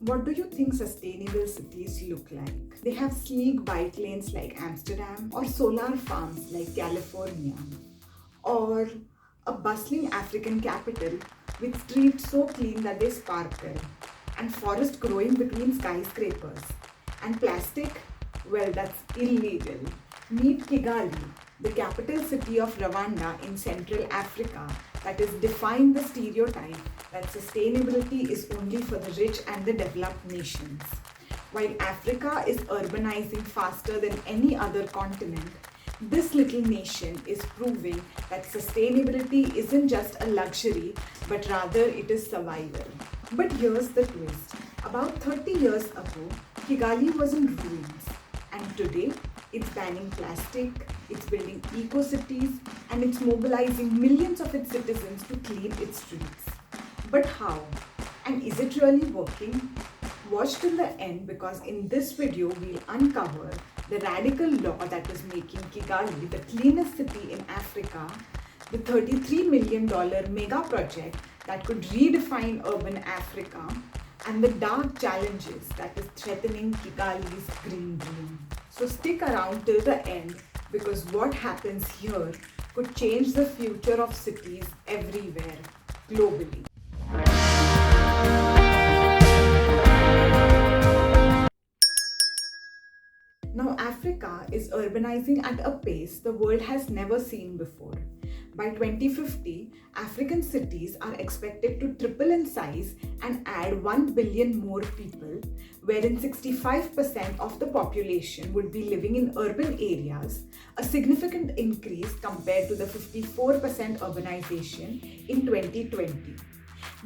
What do you think sustainable cities look like? They have sleek bike lanes like Amsterdam, or solar farms like California, or a bustling African capital with streets so clean that they sparkle, and forest growing between skyscrapers, and plastic? Well, that's illegal. Meet Kigali, the capital city of Rwanda in Central Africa, that is defying the stereotype that sustainability is only for the rich and the developed nations. While Africa is urbanizing faster than any other continent, this little nation is proving that sustainability isn't just a luxury, but rather it is survival. But here's the twist. About 30 years ago, Kigali was in ruins, and today it's banning plastic, it's building eco-cities, and it's mobilizing millions of its citizens to clean its streets. But how? And is it really working? Watch till the end, because in this video we'll uncover the radical law that is making Kigali the cleanest city in Africa, the $33 million mega project that could redefine urban Africa, and the dark challenges that is threatening Kigali's green dream. So stick around till the end, because what happens here could change the future of cities everywhere, globally. Now, Africa is urbanizing at a pace the world has never seen before. By 2050, African cities are expected to triple in size and add 1 billion more people, wherein 65% of the population would be living in urban areas, a significant increase compared to the 54% urbanization in 2020.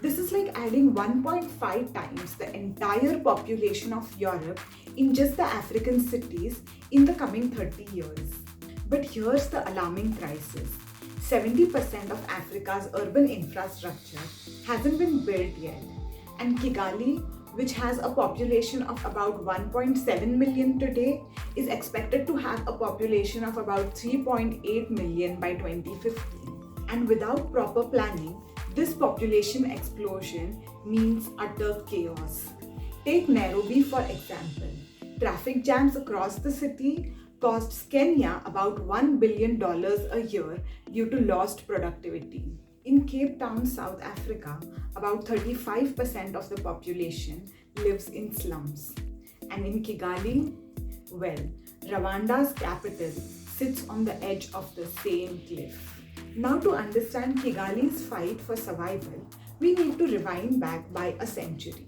This is like adding 1.5 times the entire population of Europe in just the African cities in the coming 30 years. But here's the alarming crisis. 70% of Africa's urban infrastructure hasn't been built yet, and Kigali, which has a population of about 1.7 million today, is expected to have a population of about 3.8 million by 2050. And without proper planning, this population explosion means utter chaos. Take Nairobi for example. Traffic jams across the city costs Kenya about $1 billion a year due to lost productivity. In Cape Town, South Africa, about 35% of the population lives in slums. And in Kigali, well, Rwanda's capital sits on the edge of the same cliff. Now, to understand Kigali's fight for survival, we need to rewind back by a century.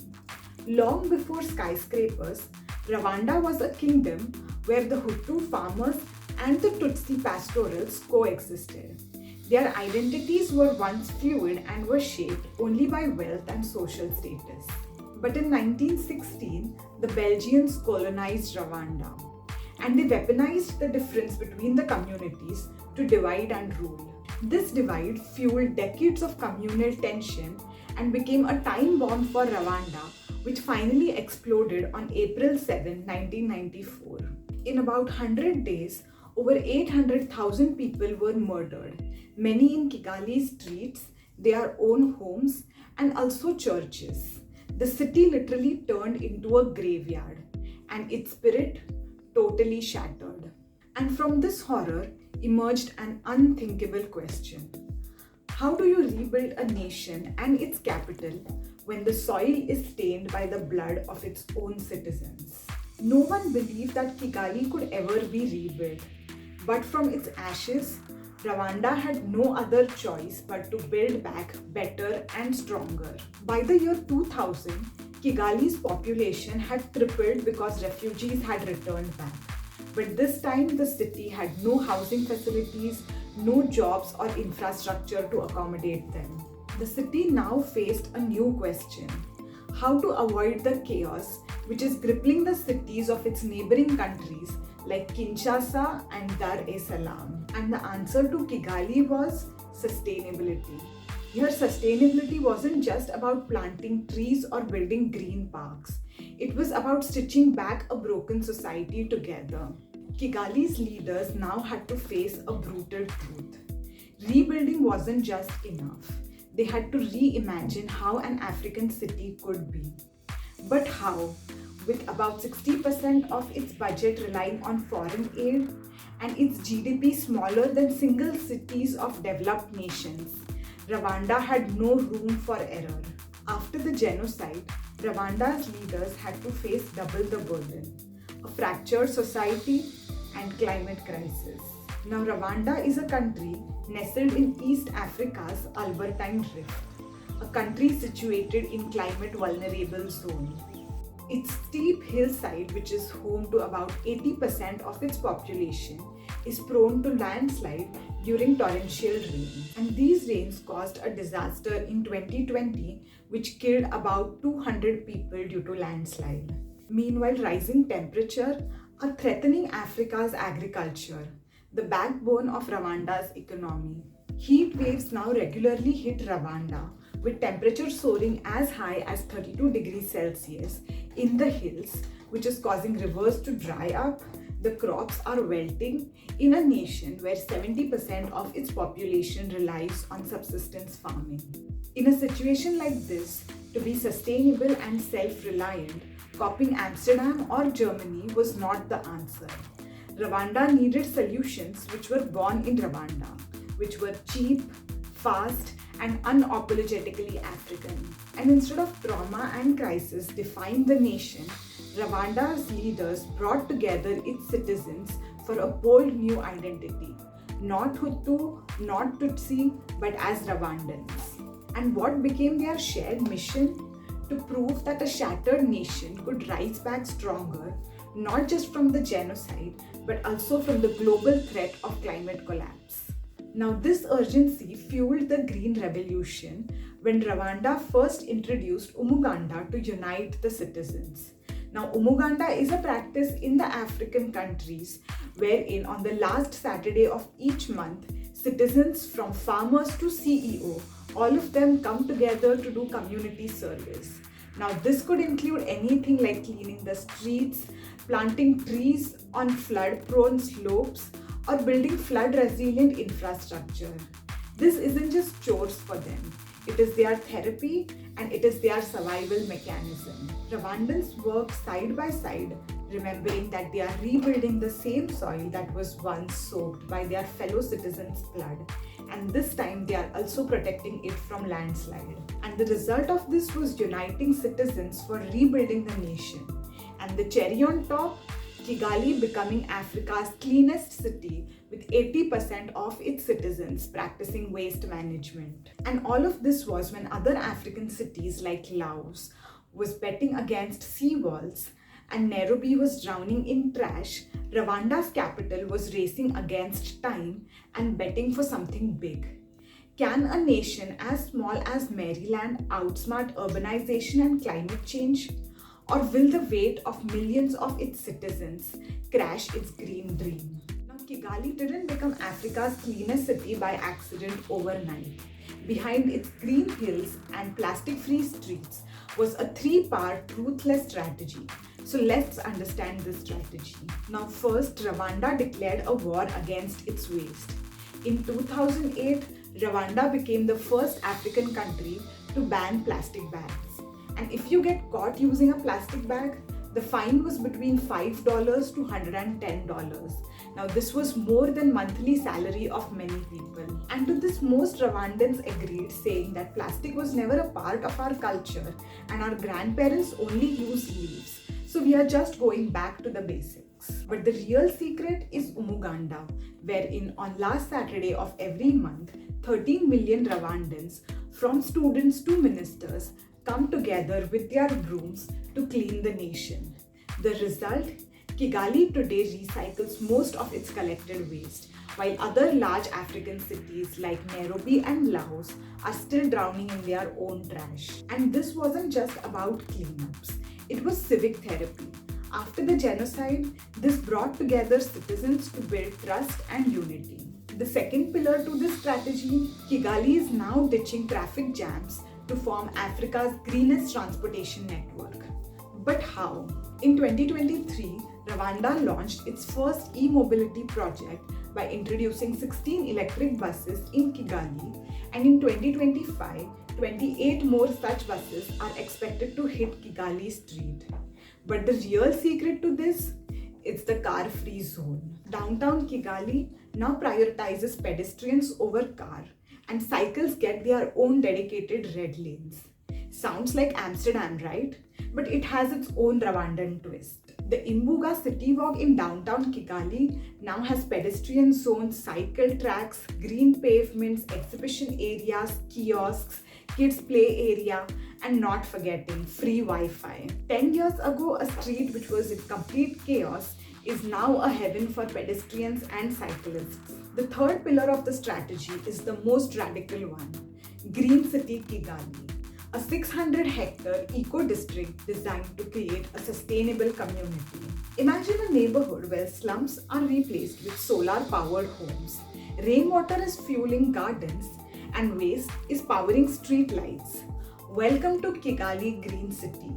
Long before skyscrapers, Rawanda was a kingdom where the Hutu farmers and the Tutsi pastorals coexisted. Their identities were once fluid and were shaped only by wealth and social status. But in 1916, the Belgians colonized Rawanda, and they weaponized the difference between the communities to divide and rule. This divide fueled decades of communal tension and became a time bomb for Rawanda, which finally exploded on April 7, 1994. In about 100 days, over 800,000 people were murdered, many in Kigali's streets, their own homes, and also churches. The city literally turned into a graveyard, and its spirit totally shattered. And from this horror emerged an unthinkable question. How do you rebuild a nation and its capital when the soil is stained by the blood of its own citizens? No one believed that Kigali could ever be rebuilt. But from its ashes, Rwanda had no other choice but to build back better and stronger. By the year 2000, Kigali's population had tripled because refugees had returned back. But this time, the city had no housing facilities, no jobs or infrastructure to accommodate them. The city now faced a new question: how to avoid the chaos which is crippling the cities of its neighboring countries like Kinshasa and Dar es Salaam. And the answer to Kigali was sustainability. Here, sustainability wasn't just about planting trees or building green parks. It was about stitching back a broken society together. Kigali's leaders now had to face a brutal truth. Rebuilding wasn't just enough. They had to reimagine how an African city could be. But how? With about 60% of its budget relying on foreign aid and its GDP smaller than single cities of developed nations, Rwanda had no room for error. After the genocide, Rwanda's leaders had to face double the burden: a fractured society and climate crisis. Now, Rwanda is a country nestled in East Africa's Albertine Rift, a country situated in climate vulnerable zone. Its steep hillside, which is home to about 80% of its population, is prone to landslide during torrential rain. And these rains caused a disaster in 2020 which killed about 200 people due to landslide. Meanwhile, rising temperature are threatening Africa's agriculture, the backbone of Rwanda's economy. Heat waves now regularly hit Rawanda, with temperatures soaring as high as 32 degrees Celsius in the hills, which is causing rivers to dry up. The crops are wilting in a nation where 70% of its population relies on subsistence farming. In a situation like this, to be sustainable and self-reliant, copying Amsterdam or Germany was not the answer. Rwanda needed solutions which were born in Rwanda, which were cheap, fast, and unapologetically African. And instead of trauma and crisis define the nation, Rwanda's leaders brought together its citizens for a bold new identity, not Hutu, not Tutsi, but as Rwandans. And what became their shared mission? To prove that a shattered nation could rise back stronger, not just from the genocide, but also from the global threat of climate collapse. Now, this urgency fueled the Green Revolution when Rawanda first introduced Umuganda to unite the citizens. Now, Umuganda is a practice in the African countries wherein on the last Saturday of each month, citizens from farmers to CEO, all of them come together to do community service. Now, this could include anything like cleaning the streets, planting trees on flood-prone slopes, or building flood-resilient infrastructure. This isn't just chores for them. It is their therapy and it is their survival mechanism. Rwandans work side by side, remembering that they are rebuilding the same soil that was once soaked by their fellow citizens' blood. And this time they are also protecting it from landslide. And the result of this was uniting citizens for rebuilding the nation. And the cherry on top, Kigali becoming Africa's cleanest city with 80% of its citizens practicing waste management. And all of this was when other African cities like Laos was betting against seawalls and Nairobi was drowning in trash. Rwanda's capital was racing against time and betting for something big. Can a nation as small as Maryland outsmart urbanization and climate change? Or will the weight of millions of its citizens crash its green dream? Now, Kigali didn't become Africa's cleanest city by accident overnight. Behind its green hills and plastic-free streets was a three-part ruthless strategy. So let's understand this strategy. Now, first, Rwanda declared a war against its waste. In 2008, Rwanda became the first African country to ban plastic bags. And if you get caught using a plastic bag, the fine was between $5 to $110. Now, this was more than monthly salary of many people. And to this, most Rwandans agreed, saying that plastic was never a part of our culture and our grandparents only used leaves. So we are just going back to the basics. But the real secret is Umuganda, wherein on last Saturday of every month, 13 million Rwandans, from students to ministers, come together with their brooms to clean the nation. The result? Kigali today recycles most of its collected waste, while other large African cities like Nairobi and Laos are still drowning in their own trash. And this wasn't just about cleanups, it was civic therapy. After the genocide, this brought together citizens to build trust and unity. The second pillar to this strategy, Kigali is now ditching traffic jams to form Africa's greenest transportation network. But how? In 2023, Rawanda launched its first e-mobility project by introducing 16 electric buses in Kigali, and in 2025, 28 more such buses are expected to hit Kigali street. But the real secret to this? It's the car-free zone. Downtown Kigali now prioritizes pedestrians over car, and cycles get their own dedicated red lanes. Sounds like Amsterdam, right? But it has its own Rwandan twist. The Umuganda city walk in downtown Kigali now has pedestrian zones, cycle tracks, green pavements, exhibition areas, kiosks, kids play area, and not forgetting free Wi-Fi. 10 years ago, a street which was in complete chaos is now a heaven for pedestrians and cyclists. The third pillar of the strategy is the most radical one, Green City Kigali, a 600-hectare eco-district designed to create a sustainable community. Imagine a neighborhood where slums are replaced with solar-powered homes, rainwater is fueling gardens, and waste is powering street lights. Welcome to Kigali Green City,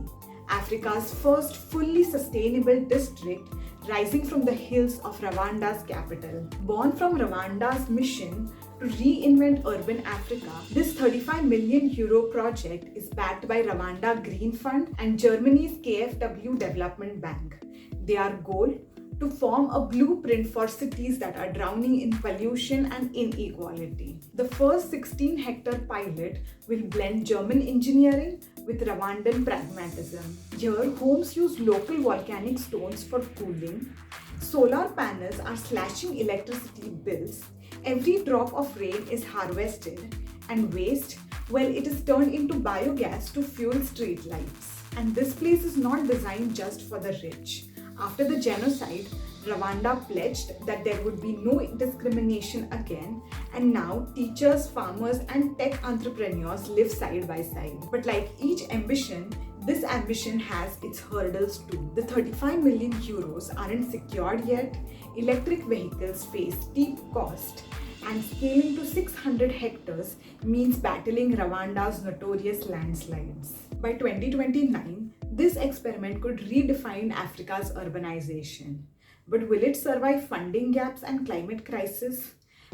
Africa's first fully sustainable district rising from the hills of Rwanda's capital. Born from Rwanda's mission to reinvent urban Africa, this 35 million euro project is backed by Rawanda Green Fund and Germany's KfW Development Bank. Their goal? To form a blueprint for cities that are drowning in pollution and inequality. The first 16-hectare pilot will blend German engineering with Rwandan pragmatism. Here, homes use local volcanic stones for cooling. Solar panels are slashing electricity bills. Every drop of rain is harvested, and waste, well, it is turned into biogas to fuel street lights. And this place is not designed just for the rich. After the genocide, Rawanda pledged that there would be no discrimination again, and now teachers, farmers, and tech entrepreneurs live side by side. But like each ambition, this ambition has its hurdles too. The 35 million euros aren't secured yet, electric vehicles face steep cost, and scaling to 600 hectares means battling Rwanda's notorious landslides. By 2029, this experiment could redefine Africa's urbanization. But will it survive funding gaps and climate crisis?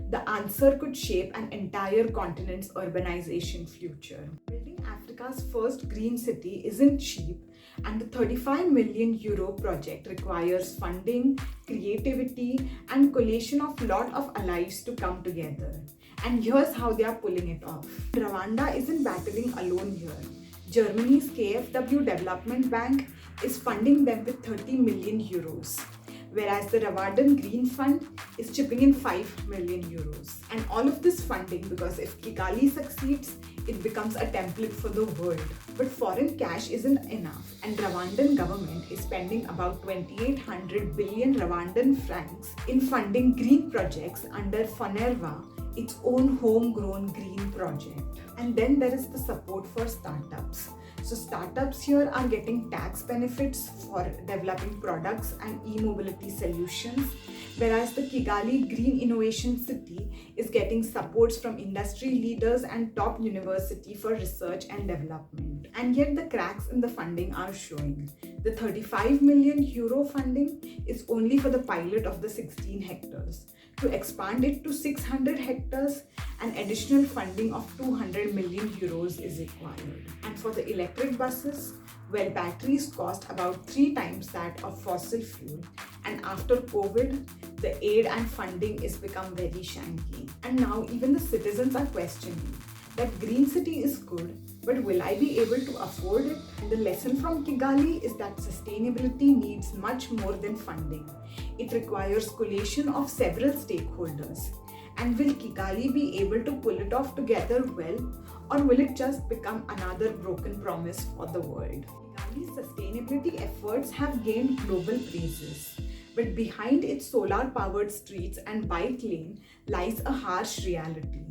The answer could shape an entire continent's urbanization future. Building Africa's first green city isn't cheap, and the 35 million euro project requires funding, creativity, and coalition of lot of allies to come together. And here's how they are pulling it off. Rwanda isn't battling alone here. Germany's KfW Development Bank is funding them with 30 million euros, whereas the Rwandan Green Fund is chipping in 5 million euros. And all of this funding, because if Kigali succeeds, it becomes a template for the world. But foreign cash isn't enough, and Rwandan government is spending about 2,800 billion Rwandan francs in funding green projects under FONERVA, its own homegrown green project. And then there is the support for startups. So startups here are getting tax benefits for developing products and e-mobility solutions, whereas the Kigali Green Innovation City is getting supports from industry leaders and top university for research and development. And yet the cracks in the funding are showing. The 35 million euro funding is only for the pilot of the 16 hectares. To expand it to 600 hectares, an additional funding of 200 million euros is required. And for the electric buses, well, batteries cost about 3 times that of fossil fuel. And after COVID, the aid and funding is become very shanky. And now even the citizens are questioning that green city is good, but will I be able to afford it? And the lesson from Kigali is that sustainability needs much more than funding. It requires coalition of several stakeholders. And will Kigali be able to pull it off together well, or will it just become another broken promise for the world? Kigali's sustainability efforts have gained global praises, but behind its solar-powered streets and bike lane lies a harsh reality.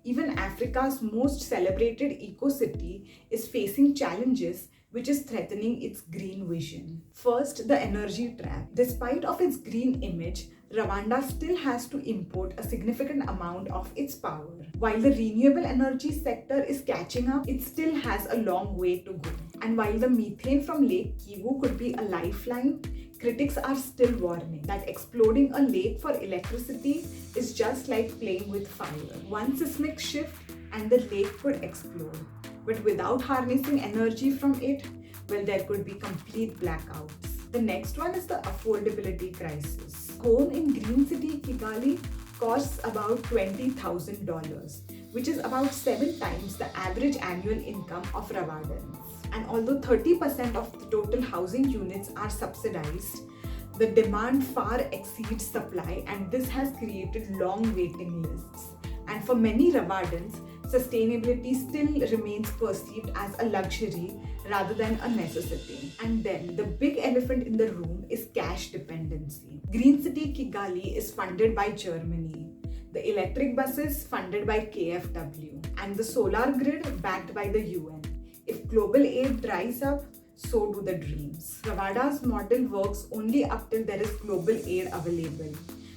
Even Africa's most celebrated eco-city is facing challenges which is threatening its green vision. First, the energy trap. Despite of its green image, Rwanda still has to import a significant amount of its power. While the renewable energy sector is catching up, it still has a long way to go. And while the methane from Lake Kivu could be a lifeline, critics are still warning that exploding a lake for electricity is just like playing with fire. One seismic shift and the lake could explode. But without harnessing energy from it, well, there could be complete blackouts. The next one is the affordability crisis. Home in Green City, Kigali costs about $20,000, which is about 7 times the average annual income of Rwandans. And although 30% of the total housing units are subsidized, the demand far exceeds supply, and this has created long waiting lists. And for many Rwandans, sustainability still remains perceived as a luxury rather than a necessity. And then the big elephant in the room is cash dependency. Green City Kigali is funded by Germany, the electric buses funded by KfW, and the solar grid backed by the UN. If global aid dries up, so do the dreams. Rawanda's model works only up till there is global aid available.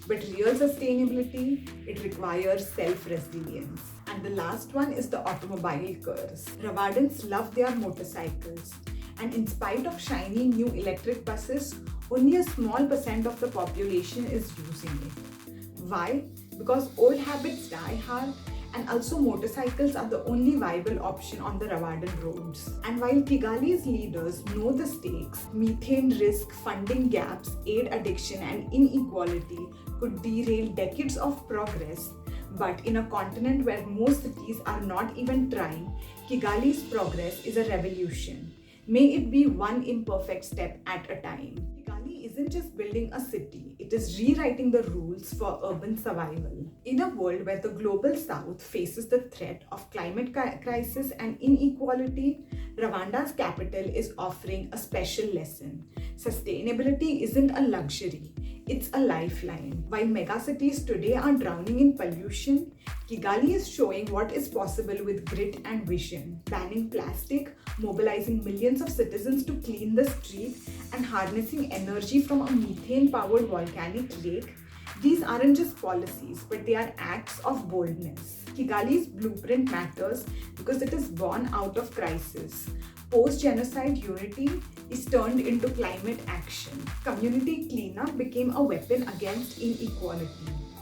But real sustainability, it requires self-resilience. And the last one is the automobile curse. Rwandans love their motorcycles. And in spite of shiny new electric buses, only a small percent of the population is using it. Why? Because old habits die hard, and also motorcycles are the only viable option on the Rwandan roads. And while Kigali's leaders know the stakes, methane risk, funding gaps, aid addiction and inequality could derail decades of progress, but in a continent where most cities are not even trying, Kigali's progress is a revolution. May it be one imperfect step at a time. Kigali isn't just building a city, it is rewriting the rules for urban survival. In a world where the global south faces the threat of climate crisis and inequality, Rwanda's capital is offering a special lesson. Sustainability isn't a luxury, it's a lifeline. While megacities today are drowning in pollution, Kigali is showing what is possible with grit and vision. Banning plastic, mobilizing millions of citizens to clean the street, and harnessing energy from a methane-powered volcanic lake. These aren't just policies, but they are acts of boldness. Kigali's blueprint matters because it is born out of crisis. Post-genocide unity is turned into climate action. Community cleanup became a weapon against inequality.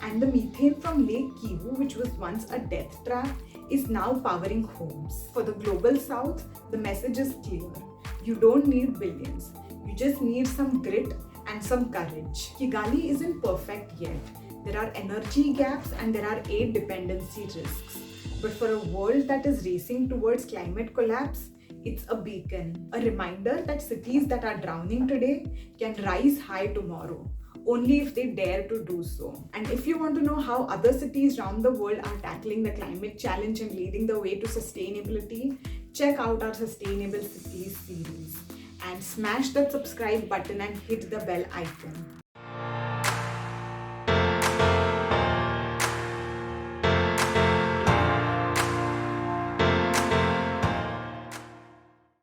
And the methane from Lake Kivu, which was once a death trap, is now powering homes. For the global south, the message is clear. You don't need billions. You just need some grit and some courage. Kigali isn't perfect yet. There are energy gaps and there are aid dependency risks. But for a world that is racing towards climate collapse, it's a beacon, a reminder that cities that are drowning today can rise high tomorrow, only if they dare to do so. And if you want to know how other cities around the world are tackling the climate challenge and leading the way to sustainability, check out our Sustainable Cities series and smash that subscribe button and hit the bell icon.